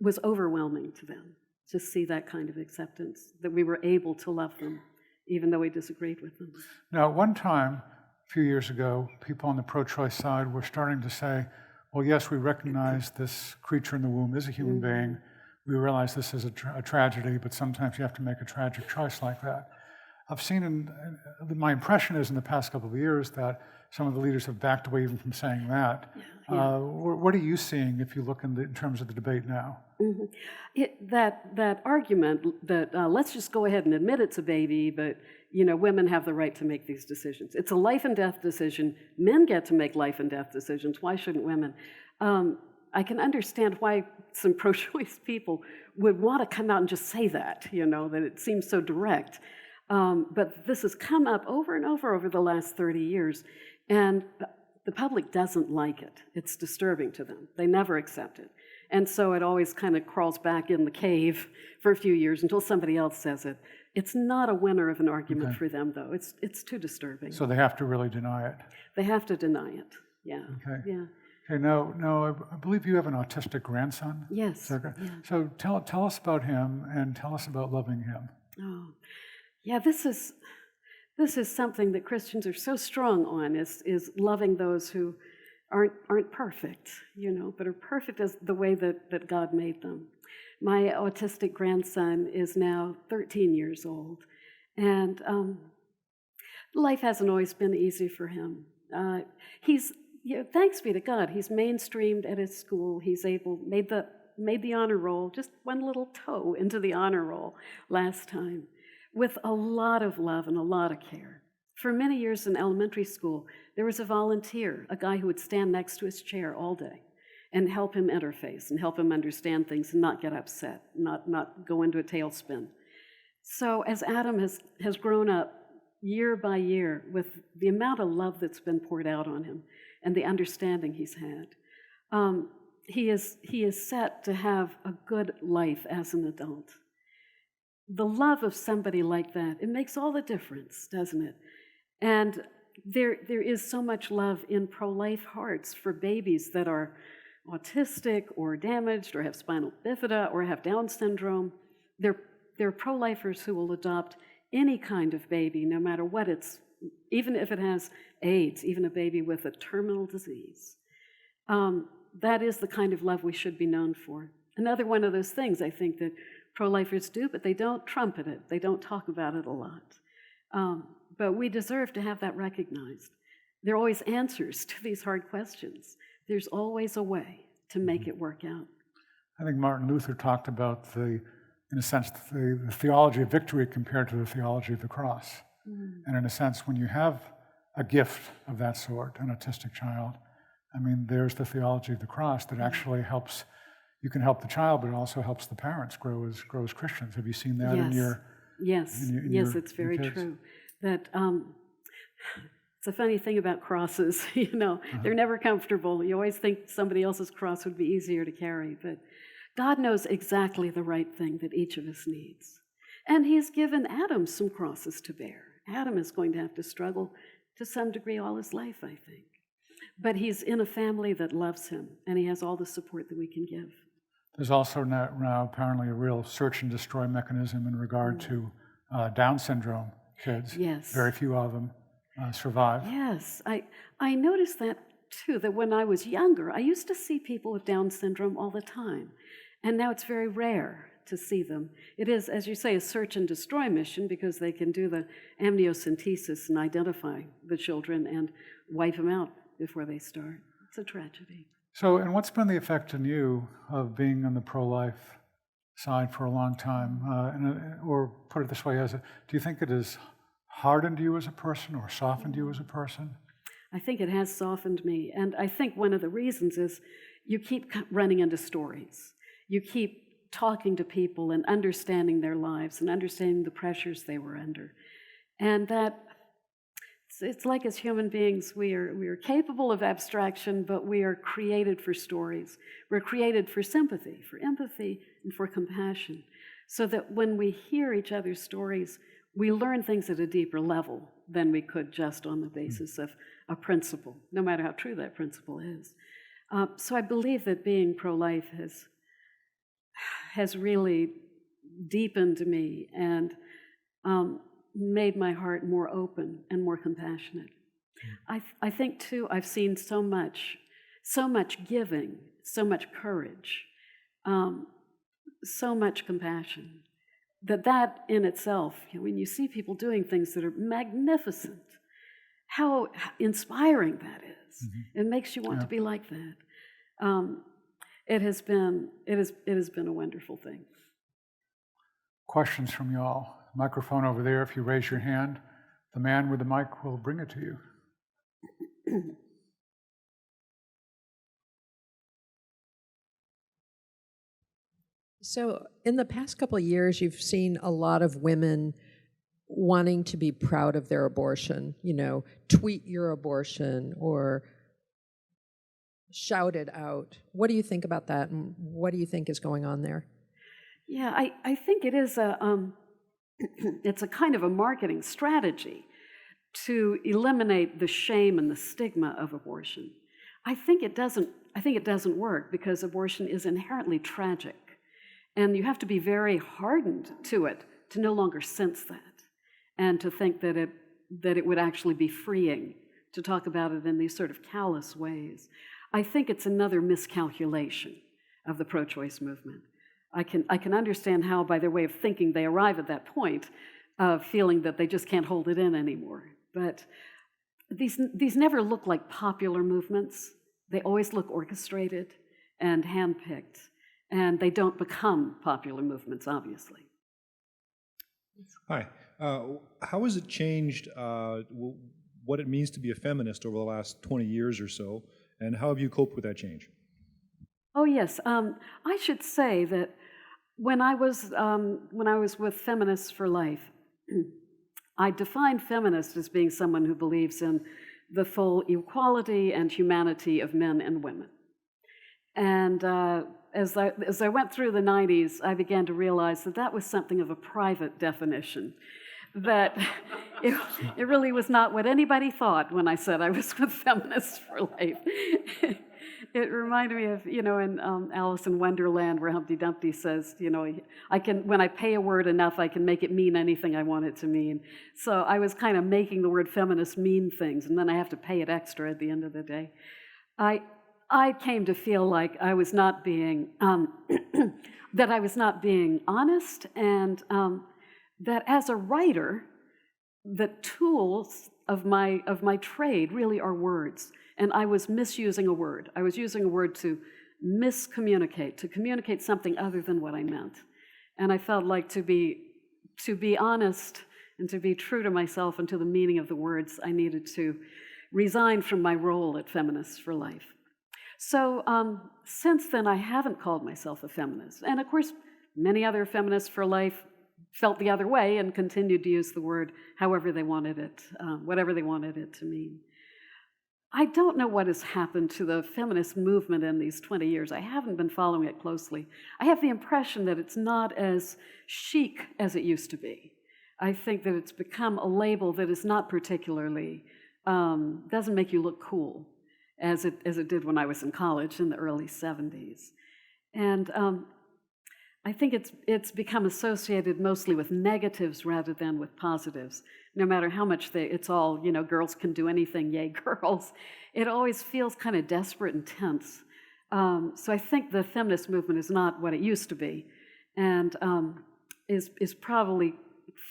was overwhelming to them, to see that kind of acceptance, that we were able to love them, even though we disagreed with them. Now, at one time, a few years ago, people on the pro-choice side were starting to say, well, yes, we recognize this creature in the womb is a human being. We realize this is a tragedy, but sometimes you have to make a tragic choice like that. I've seen, my impression is in the past couple of years that some of the leaders have backed away even from saying that. What are you seeing if you look in terms of the debate now? That argument that let's just go ahead and admit it's a baby, but women have the right to make these decisions. It's a life and death decision. Men get to make life and death decisions. Why shouldn't women? I can understand why some pro-choice people would want to come out and just say that, that it seems so direct. But this has come up over and over the last 30 years, and the public doesn't like it. It's disturbing to them. They never accept it. And so it always kind of crawls back in the cave for a few years until somebody else says it. It's not a winner of an argument for them, though. It's too disturbing. So they have to really deny it. They have to deny it, yeah. Okay. Yeah. Okay, now, I believe you have an autistic grandson? Yes. Yeah. So tell us about him and tell us about loving him. Oh, yeah, this is something that Christians are so strong on, is loving those who aren't perfect, but are perfect as the way that God made them. My autistic grandson is now 13 years old, and life hasn't always been easy for him. He's, thanks be to God, he's mainstreamed at his school. He's made the honor roll, just one little toe into the honor roll last time, with a lot of love and a lot of care. For many years in elementary school, there was a volunteer, a guy who would stand next to his chair all day and help him interface and help him understand things and not get upset, not go into a tailspin. So as Adam has grown up year by year with the amount of love that's been poured out on him and the understanding he's had, he is set to have a good life as an adult. The love of somebody like that, it makes all the difference, doesn't it? And there is so much love in pro-life hearts for babies that are autistic or damaged or have spinal bifida or have Down syndrome. They're pro-lifers who will adopt any kind of baby, no matter what even if it has AIDS, even a baby with a terminal disease. That is the kind of love we should be known for. Another one of those things I think that pro-lifers do, but they don't trumpet it. They don't talk about it a lot. But we deserve to have that recognized. There are always answers to these hard questions. There's always a way to make it work out. I think Martin Luther talked about in a sense, the theology of victory compared to the theology of the cross. And in a sense, when you have a gift of that sort, an autistic child, I mean, there's the theology of the cross that actually helps. You can help the child, but it also helps the parents grow as Christians. Have you seen that in your? Yes, it's very true. That it's a funny thing about crosses. They're never comfortable. You always think somebody else's cross would be easier to carry, but God knows exactly the right thing that each of us needs. And he's given Adam some crosses to bear. Adam is going to have to struggle to some degree all his life, I think. But he's in a family that loves him, and he has all the support that we can give. There's also now apparently a real search and destroy mechanism in regard to Down syndrome kids. Yes. Very few of them survive. Yes, I noticed that too, that when I was younger, I used to see people with Down syndrome all the time. And now it's very rare to see them. It is, as you say, a search and destroy mission because they can do the amniocentesis and identify the children and wipe them out before they start. It's a tragedy. So, and what's been the effect on you of being on the pro-life side for a long time? Or put it this way, do you think it has hardened you as a person or softened you as a person? I think it has softened me. And I think one of the reasons is you keep running into stories. You keep talking to people and understanding their lives and understanding the pressures they were under. And that it's like as human beings, we are capable of abstraction, but we are created for stories. We're created for sympathy, for empathy, and for compassion. So that when we hear each other's stories, we learn things at a deeper level than we could just on the basis of a principle, no matter how true that principle is. So I believe that being pro-life has really deepened me and made my heart more open and more compassionate. I think, too, I've seen so much giving, so much courage, so much compassion, that in itself, when you see people doing things that are magnificent, how inspiring that is. Mm-hmm. It makes you want to be like that. It has been a wonderful thing. Questions from y'all. Microphone over there. If you raise your hand, the man with the mic will bring it to you. So in the past couple of years, you've seen a lot of women wanting to be proud of their abortion, tweet your abortion or shout it out. What do you think about that, and what do you think is going on there? Yeah, I think it is it's a kind of a marketing strategy to eliminate the shame and the stigma of abortion. I think it doesn't work because abortion is inherently tragic, and you have to be very hardened to it to no longer sense that, and to think that it would actually be freeing to talk about it in these sort of callous ways. I think it's another miscalculation of the pro-choice movement. I can understand how, by their way of thinking, they arrive at that point of feeling that they just can't hold it in anymore. But these never look like popular movements. They always look orchestrated and handpicked, and they don't become popular movements, obviously. Hi. How has it changed what it means to be a feminist over the last 20 years or so, and how have you coped with that change? Oh yes, I should say that when I was with Feminists for Life, I defined feminist as being someone who believes in the full equality and humanity of men and women. And as I went through the 90s, I began to realize that that was something of a private definition, that it really was not what anybody thought when I said I was with Feminists for Life. It reminded me of, in Alice in Wonderland, where Humpty Dumpty says, when I pay a word enough, I can make it mean anything I want it to mean. So I was kind of making the word feminist mean things, and then I have to pay it extra at the end of the day. I came to feel like I was not being, that I was not being honest, and that as a writer, the tools of my trade really are words. And I was misusing a word. I was using a word to miscommunicate, to communicate something other than what I meant. And I felt like to be honest and to be true to myself and to the meaning of the words, I needed to resign from my role at Feminists for Life. So since then, I haven't called myself a feminist. And of course, many other Feminists for Life felt the other way and continued to use the word however they wanted it, whatever they wanted it to mean. I don't know what has happened to the feminist movement in these 20 years. I haven't been following it closely. I have the impression that it's not as chic as it used to be. I think that it's become a label that is not particularly, doesn't make you look cool, as it did when I was in college in the early 70s. And I think it's become associated mostly with negatives rather than with positives. No matter how much it's all, girls can do anything, yay, girls. It always feels kind of desperate and tense. So I think the feminist movement is not what it used to be, and is probably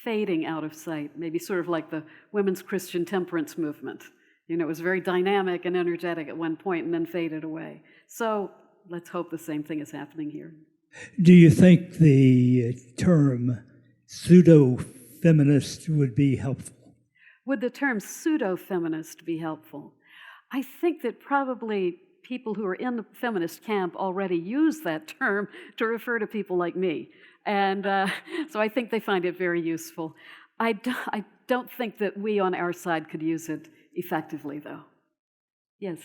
fading out of sight, maybe sort of like the women's Christian temperance movement. It was very dynamic and energetic at one point and then faded away. So let's hope the same thing is happening here. Do you think the term pseudo-feminist would be helpful? Would the term pseudo-feminist be helpful? I think that probably people who are in the feminist camp already use that term to refer to people like me. And so I think they find it very useful. I don't think that we on our side could use it effectively, though. Yes?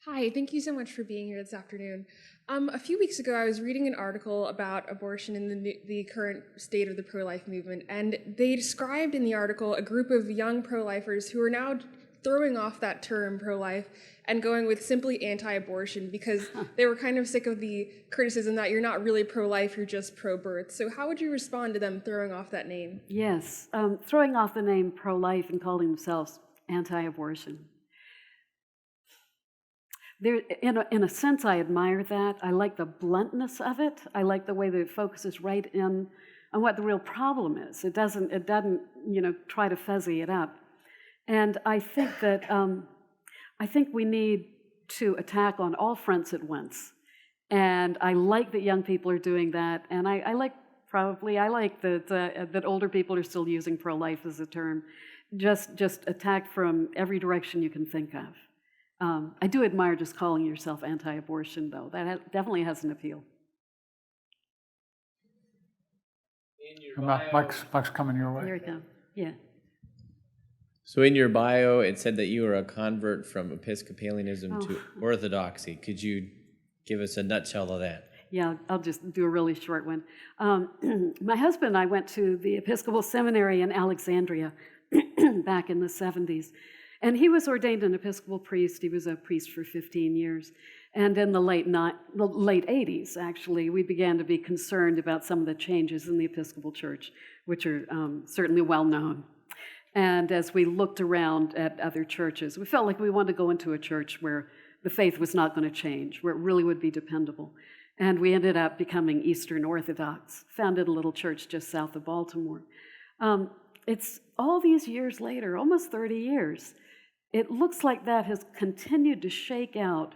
Hi, thank you so much for being here this afternoon. A few weeks ago, I was reading an article about abortion in the current state of the pro-life movement, and they described in the article a group of young pro-lifers who are now throwing off that term pro-life and going with simply anti-abortion because they were kind of sick of the criticism that you're not really pro-life, you're just pro-birth. So how would you respond to them throwing off that name? Yes, throwing off the name pro-life and calling themselves anti-abortion. In a sense, I admire that. I like the bluntness of it. I like the way that it focuses right in on what the real problem is. It doesn't try to fuzzy it up. And I think that we need to attack on all fronts at once. And I like that young people are doing that. And I like that older people are still using pro-life as a term. Just attack from every direction you can think of. I do admire just calling yourself anti-abortion, though. That definitely has an appeal. Mike's coming your way. There we go. Yeah. So in your bio, it said that you were a convert from Episcopalianism to Orthodoxy. Could you give us a nutshell of that? Yeah, I'll just do a really short one. My husband and I went to the Episcopal Seminary in Alexandria back in the 70s. And he was ordained an Episcopal priest. He was a priest for 15 years. And in the late 80s, actually, we began to be concerned about some of the changes in the Episcopal Church, which are certainly well known. And as we looked around at other churches, we felt like we wanted to go into a church where the faith was not going to change, where it really would be dependable. And we ended up becoming Eastern Orthodox, founded a little church just south of Baltimore. It's all these years later, almost 30 years, it looks like that has continued to shake out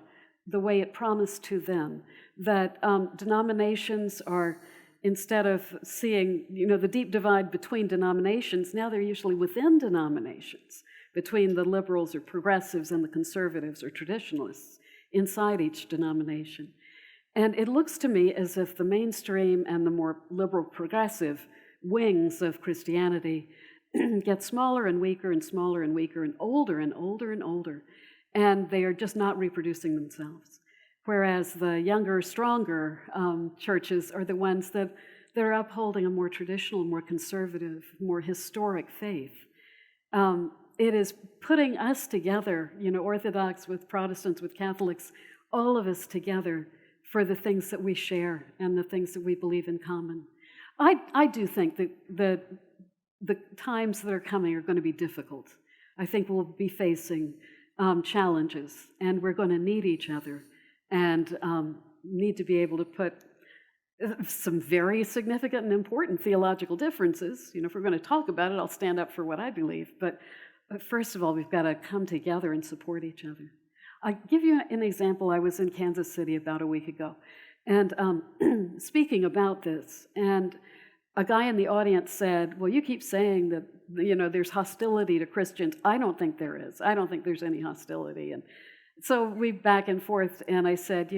the way it promised to then, that denominations are, instead of seeing, the deep divide between denominations, now they're usually within denominations, between the liberals or progressives and the conservatives or traditionalists inside each denomination. And it looks to me as if the mainstream and the more liberal progressive wings of Christianity get smaller and weaker and smaller and weaker and older and older and older, and they are just not reproducing themselves. Whereas the younger, stronger churches are the ones that are upholding a more traditional, more conservative, more historic faith. It is putting us together, Orthodox with Protestants, with Catholics, all of us together for the things that we share and the things that we believe in common. I do think that the times that are coming are going to be difficult. I think we'll be facing challenges, and we're going to need each other and need to be able to put some very significant and important theological differences. If we're going to talk about it, I'll stand up for what I believe. But first of all, we've got to come together and support each other. I'll give you an example. I was in Kansas City about a week ago, and speaking about this, and a guy in the audience said, well, you keep saying that, there's hostility to Christians. I don't think there is. I don't think there's any hostility. And so we back and forth, and I said,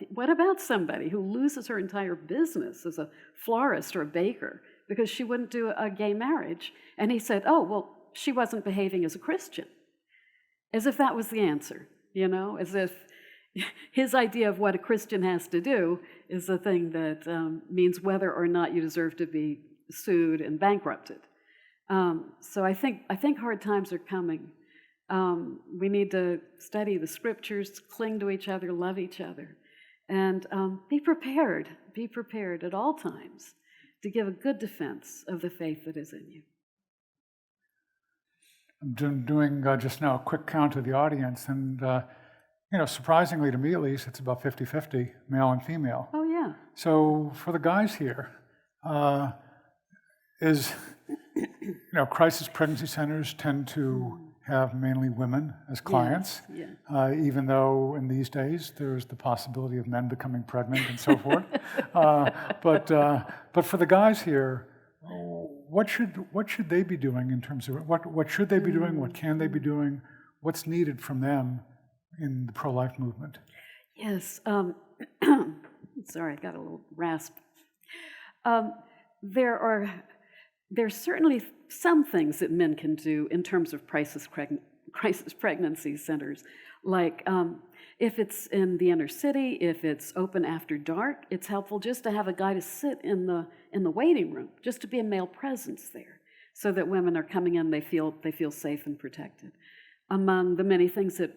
what about somebody who loses her entire business as a florist or a baker because she wouldn't do a gay marriage? And he said, oh, well, she wasn't behaving as a Christian. As if that was the answer, as if his idea of what a Christian has to do is the thing that means whether or not you deserve to be sued and bankrupted. So I think hard times are coming. We need to study the scriptures, cling to each other, love each other, and be prepared at all times to give a good defense of the faith that is in you. I'm doing just now a quick count of the audience, and surprisingly to me at least, it's about 50-50, male and female. Oh, yeah. So for the guys here, crisis pregnancy centers tend to have mainly women as clients, even though in these days there's the possibility of men becoming pregnant and so forth. But for the guys here, what should they be doing in terms of what should they be doing? What can they be doing? What's needed from them in the pro-life movement? Yes. Sorry, I got a little rasp. There's certainly some things that men can do in terms of crisis pregnancy centers, like if it's in the inner city, if it's open after dark, it's helpful just to have a guy to sit in the waiting room, just to be a male presence there, so that women are coming in, they feel safe and protected. Among the many things that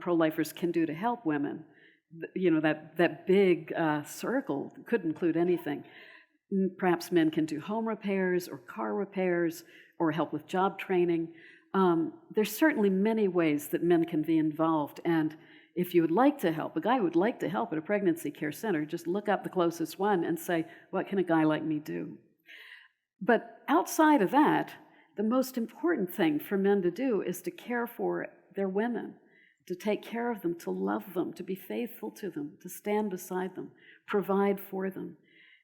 pro-lifers can do to help women, that big circle could include anything. Perhaps men can do home repairs or car repairs or help with job training. There's certainly many ways that men can be involved, and if you would like to help, a guy who would like to help at a pregnancy care center, just look up the closest one and say, what can a guy like me do? But outside of that, the most important thing for men to do is to care for their women, to take care of them, to love them, to be faithful to them, to stand beside them, provide for them,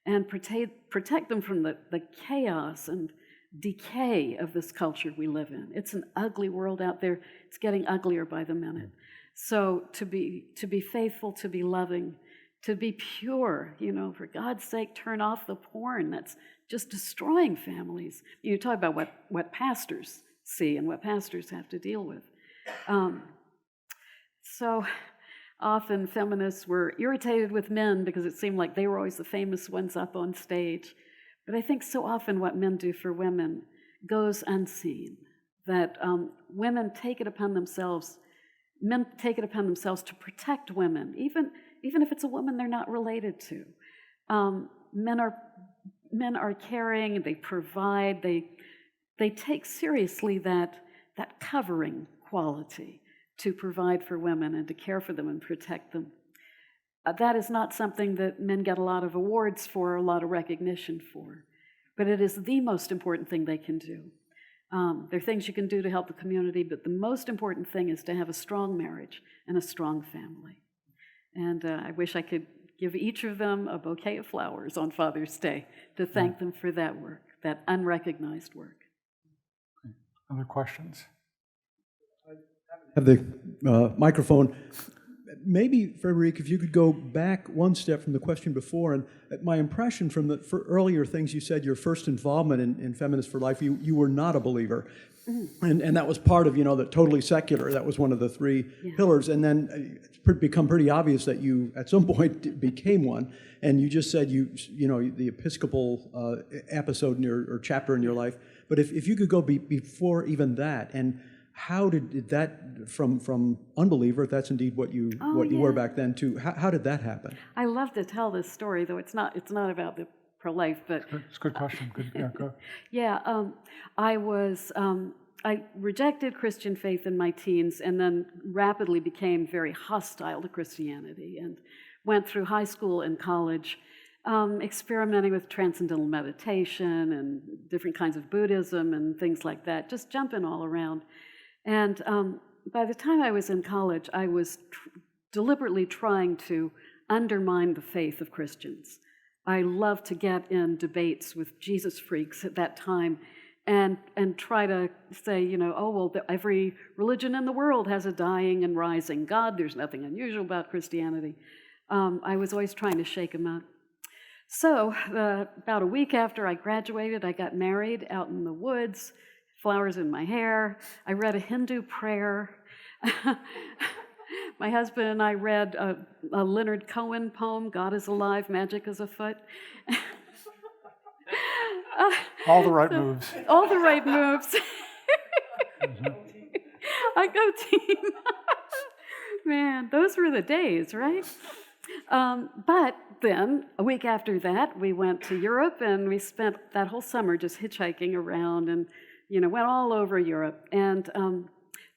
and protect them from the chaos and decay of this culture we live in. It's an ugly world out there. It's getting uglier by the minute. So to be faithful, to be loving, to be pure, for God's sake, turn off the porn that's just destroying families. You talk about what pastors see and what pastors have to deal with. So often feminists were irritated with men because it seemed like they were always the famous ones up on stage. But I think so often what men do for women goes unseen, that men take it upon themselves to protect women, even if it's a woman they're not related to. Men are caring, they provide, they take seriously that covering quality to provide for women and to care for them and protect them. that is not something that men get a lot of awards for, a lot of recognition for. But it is the most important thing they can do. There are things you can do to help the community, but the most important thing is to have a strong marriage and a strong family. And I wish I could give each of them a bouquet of flowers on Father's Day to thank them for that work, that unrecognized work. Other questions? Have the microphone. Maybe, Frederica, if you could go back one step from the question before, and my impression from the earlier things you said, your first involvement in Feminists for Life, you were not a believer. And that was part of, the totally secular. That was one of the three pillars. And then it's become pretty obvious that you, at some point, became one. And you just said the Episcopal episode in or chapter in your life. But if you could go before even that, and how did that, from unbeliever, if that's indeed what you were back then, to how did that happen? I love to tell this story, though it's not about the pro-life, but It's a good question. Good, yeah, go. yeah, I rejected Christian faith in my teens, and then rapidly became very hostile to Christianity, and went through high school and college, experimenting with transcendental meditation and different kinds of Buddhism and things like that, just jumping all around. And by the time I was in college, I was deliberately trying to undermine the faith of Christians. I loved to get in debates with Jesus freaks at that time and try to say, every religion in the world has a dying and rising God. There's nothing unusual about Christianity. I was always trying to shake them up. So about a week after I graduated, I got married out in the woods, flowers in my hair. I read a Hindu prayer. My husband and I read a Leonard Cohen poem, God is Alive, Magic is Afoot. All the right moves. All the right moves. I go team. Man, those were the days, right? But then, a week after that, we went to Europe, and we spent that whole summer just hitchhiking around and went all over Europe. And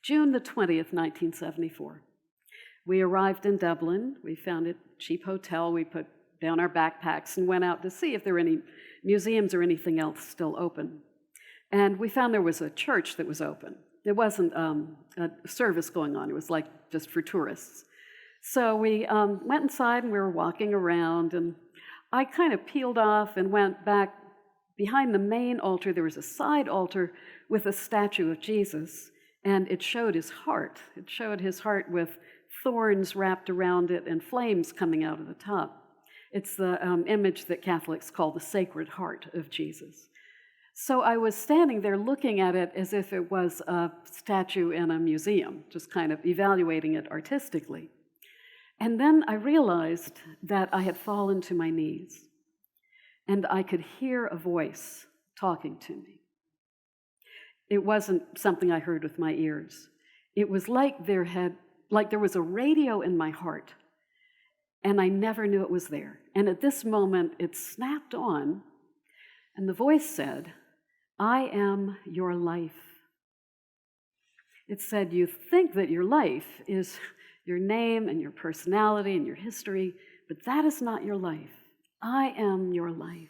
June the 20th, 1974, we arrived in Dublin. We found a cheap hotel. We put down our backpacks and went out to see if there were any museums or anything else still open. And we found there was a church that was open. There wasn't a service going on. It was like just for tourists. So we went inside, and we were walking around, and I kind of peeled off and went back. Behind the main altar, there was a side altar with a statue of Jesus, and it showed his heart. It showed his heart with thorns wrapped around it and flames coming out of the top. It's the image that Catholics call the Sacred Heart of Jesus. So I was standing there looking at it as if it was a statue in a museum, just kind of evaluating it artistically. And then I realized that I had fallen to my knees, and I could hear a voice talking to me. It wasn't something I heard with my ears. It was like there was a radio in my heart, and I never knew it was there. And at this moment, it snapped on, and the voice said, I am your life. It said, you think that your life is your name and your personality and your history, but that is not your life. I am your life.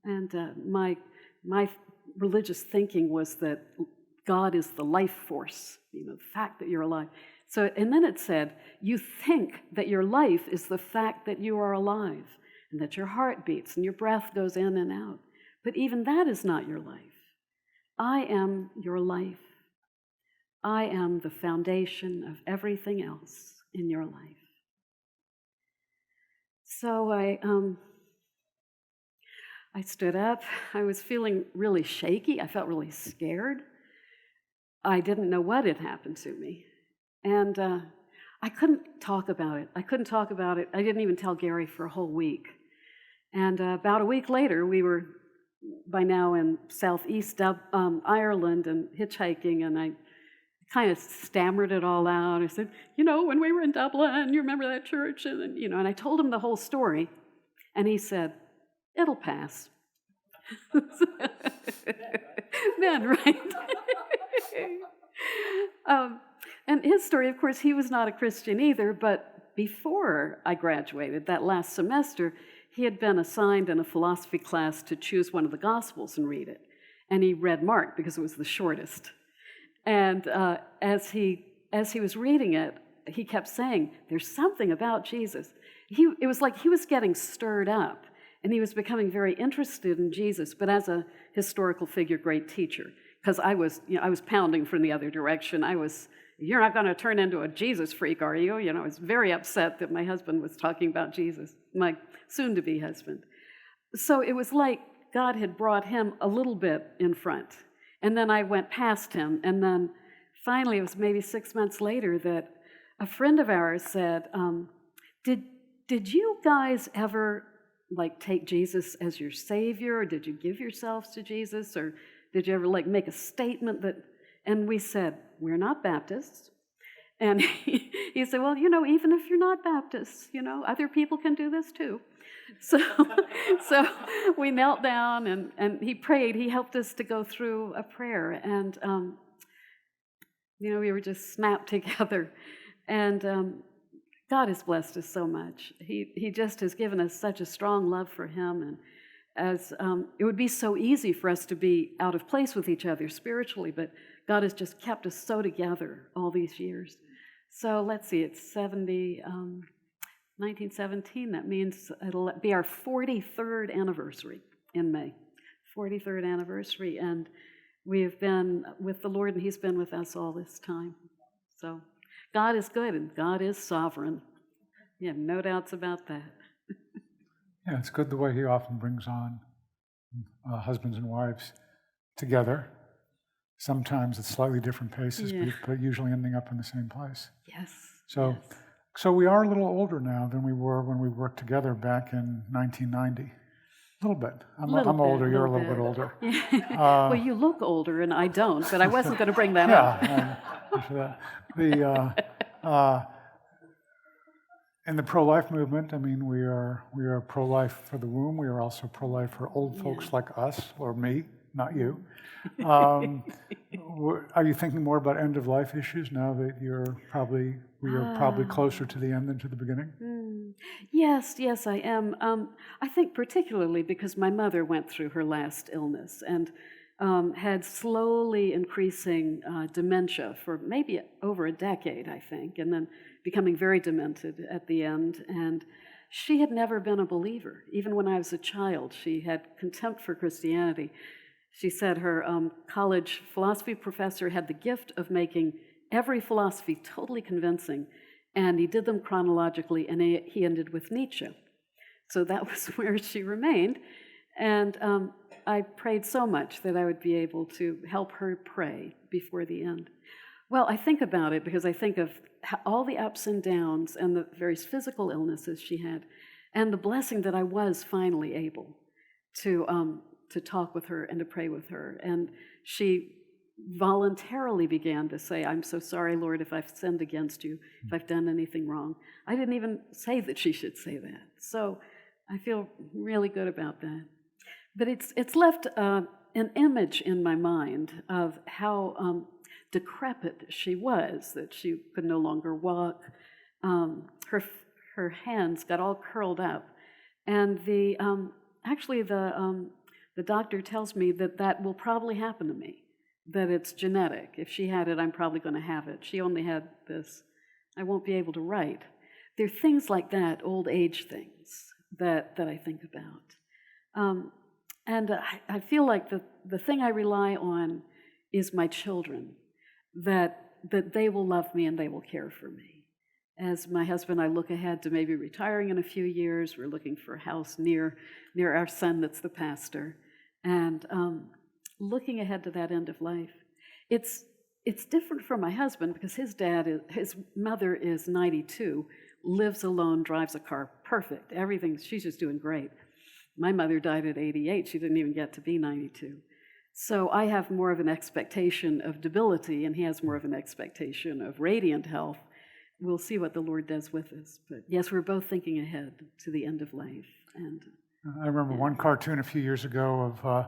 And my religious thinking was that God is the life force, the fact that you're alive. So, and then it said, you think that your life is the fact that you are alive, and that your heart beats and your breath goes in and out. But even that is not your life. I am your life. I am the foundation of everything else in your life. So I stood up. I was feeling really shaky. I felt really scared. I didn't know what had happened to me. And I couldn't talk about it. I didn't even tell Gary for a whole week. And about a week later, we were by now in southeast Ireland and hitchhiking, and I kind of stammered it all out. I said, when we were in Dublin, you remember that church? And, and I told him the whole story. And he said, it'll pass. Men, right? And his story, of course, he was not a Christian either, but before I graduated, that last semester, he had been assigned in a philosophy class to choose one of the Gospels and read it. And he read Mark because it was the shortest. And as he was reading it, he kept saying, there's something about Jesus. It was like he was getting stirred up, and he was becoming very interested in Jesus, but as a historical figure, great teacher. Because I was pounding from the other direction. You're not going to turn into a Jesus freak, are you? I was very upset that my husband was talking about Jesus, my soon-to-be husband. So it was like God had brought him a little bit in front. And then I went past him. And then finally, it was maybe 6 months later that a friend of ours said, did you guys ever take Jesus as your savior? Or did you give yourselves to Jesus? Or did you ever make a statement that, and we said, we're not Baptists. And he said, well, even if you're not Baptists, other people can do this too. So we knelt down and he prayed. He helped us to go through a prayer. And, we were just snapped together. And God has blessed us so much. He just has given us such a strong love for him. And as it would be so easy for us to be out of place with each other spiritually, but God has just kept us so together all these years. So let's see, it's 1917. That means it'll be our 43rd anniversary in May. 43rd anniversary. And we have been with the Lord, and he's been with us all this time. So God is good, and God is sovereign. Yeah, no doubts about that. Yeah, it's good the way he often brings on husbands and wives together. Sometimes at slightly different paces, but usually ending up in the same place. Yes. So we are a little older now than we were when we worked together back in 1990. A little bit. I'm older, you're a little bit older. Well, you look older, and I don't, but I wasn't going to bring that up. In the pro-life movement, we are pro-life for the womb. We are also pro-life for old folks like us, or me, not you. Are you thinking more about end-of-life issues now that we are probably closer to the end than to the beginning? Yes, I am. I think particularly because my mother went through her last illness and had slowly increasing dementia for maybe over a decade, I think, and then becoming very demented at the end. And she had never been a believer. Even when I was a child, she had contempt for Christianity. She said her college philosophy professor had the gift of making every philosophy totally convincing, and he did them chronologically, and he ended with Nietzsche. So that was where she remained. And I prayed so much that I would be able to help her pray before the end. Well, I think about it because I think of all the ups and downs and the various physical illnesses she had, and the blessing that I was finally able to talk with her and to pray with her. And she voluntarily began to say, I'm so sorry, Lord, if I've sinned against you, if I've done anything wrong. I didn't even say that she should say that. So I feel really good about that. But it's left an image in my mind of how decrepit she was, that she could no longer walk. Her hands got all curled up. And the doctor tells me that will probably happen to me, that it's genetic. If she had it, I'm probably going to have it. She only had this. I won't be able to write. There are things like that, old age things, that I think about. And I feel like the thing I rely on is my children, that they will love me and they will care for me. As my husband and I look ahead to maybe retiring in a few years, we're looking for a house near our son that's the pastor. And looking ahead to that end of life, it's different for my husband because his mother is 92, lives alone, drives a car, perfect, everything. She's just doing great. My mother died at 88. She didn't even get to be 92. So I have more of an expectation of debility, and he has more of an expectation of radiant health. We'll see what the Lord does with us. But yes, we're both thinking ahead to the end of life. And I remember one cartoon a few years ago of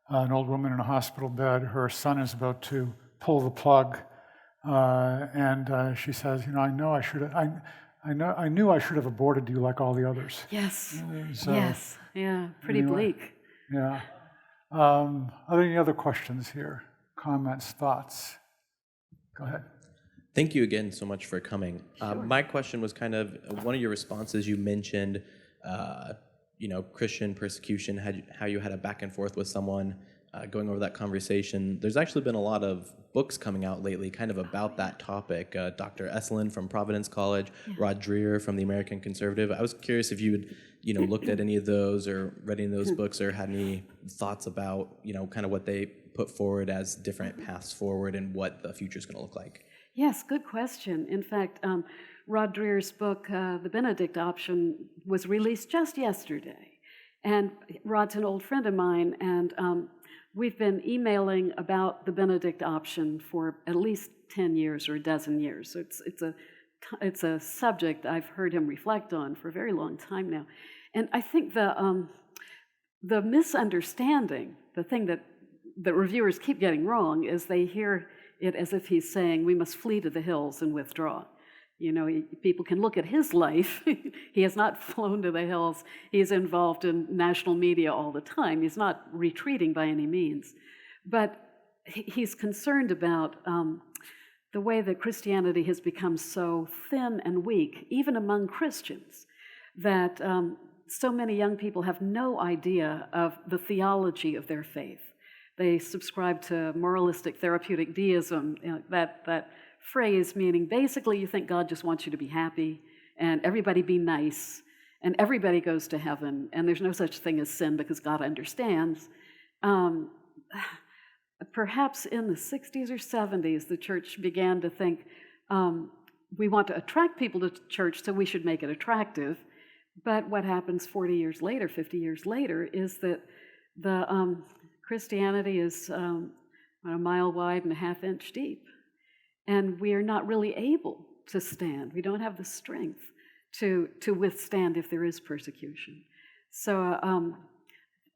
an old woman in a hospital bed. Her son is about to pull the plug, and she says, I know I should have. I knew I should have aborted you like all the others. Yes. So, Yes. Yeah. Pretty anyway. bleak. Yeah. Are there any other questions here? Comments, thoughts? Go ahead. Thank you again so much for coming. My question was kind of one of your responses. You mentioned, Christian persecution, how you had a back and forth with someone going over that conversation. There's actually been a lot of books coming out lately kind of about that topic. Dr. Esselin from Providence College, Rod Dreher from the American Conservative. I was curious if you had, looked at any of those or read any of those books or had any thoughts about, kind of what they put forward as different paths forward and what the future is going to look like. Yes, good question. In fact, Rod Dreher's book, The Benedict Option, was released just yesterday. And Rod's an old friend of mine, and we've been emailing about the Benedict option for at least 10 years or a dozen years. So it's a subject I've heard him reflect on for a very long time now. And I think the misunderstanding, the thing that reviewers keep getting wrong, is they hear it as if he's saying we must flee to the hills and withdraw. People can look at his life. He has not flown to the hills. He's involved in national media all the time. He's not retreating by any means. But he's concerned about the way that Christianity has become so thin and weak, even among Christians, that so many young people have no idea of the theology of their faith. They subscribe to moralistic therapeutic deism, that phrase meaning basically you think God just wants you to be happy and everybody be nice and everybody goes to heaven and there's no such thing as sin because God understands. Perhaps in the 60s or 70s, the church began to think, we want to attract people to church, so we should make it attractive. But what happens 40 years later, 50 years later, is that the Christianity is a mile wide and a half-inch deep. And we are not really able to stand. We don't have the strength to withstand if there is persecution. So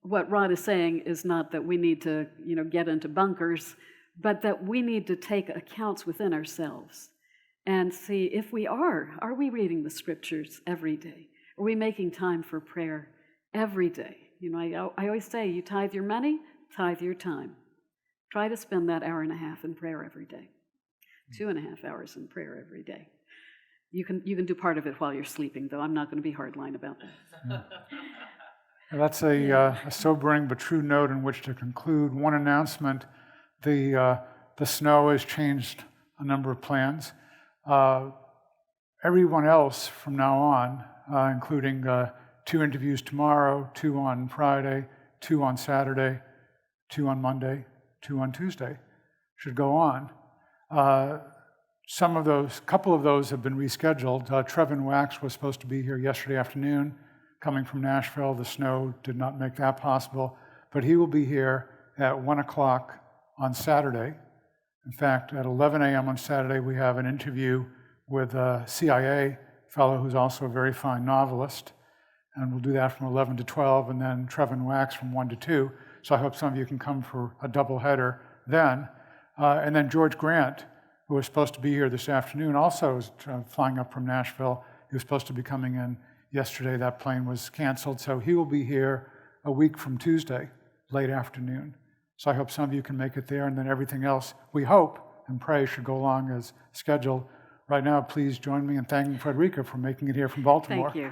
what Rod is saying is not that we need to, get into bunkers, but that we need to take accounts within ourselves and see if we are we reading the scriptures every day? Are we making time for prayer every day? I always say, you tithe your money, tithe your time. Try to spend that hour and a half in prayer every day. 2.5 hours in prayer every day. You can do part of it while you're sleeping, though. I'm not going to be hardline about that. That's a sobering but true note in which to conclude. One announcement: the snow has changed a number of plans. Everyone else from now on, including 2 interviews tomorrow, 2 on Friday, 2 on Saturday, 2 on Monday, 2 on Tuesday, should go on. Couple of those have been rescheduled. Trevin Wax was supposed to be here yesterday afternoon, coming from Nashville. The snow did not make that possible, but he will be here at 1 o'clock on Saturday. In fact, at 11 a.m. on Saturday, we have an interview with a CIA fellow who's also a very fine novelist, and we'll do that from 11 to 12, and then Trevin Wax from 1 to 2. So I hope some of you can come for a doubleheader then. And then George Grant, who was supposed to be here this afternoon, also is flying up from Nashville. He was supposed to be coming in yesterday. That plane was canceled. So he will be here a week from Tuesday, late afternoon. So I hope some of you can make it there. And then everything else, we hope and pray, should go along as scheduled. Right now, please join me in thanking Frederica for making it here from Baltimore. Thank you.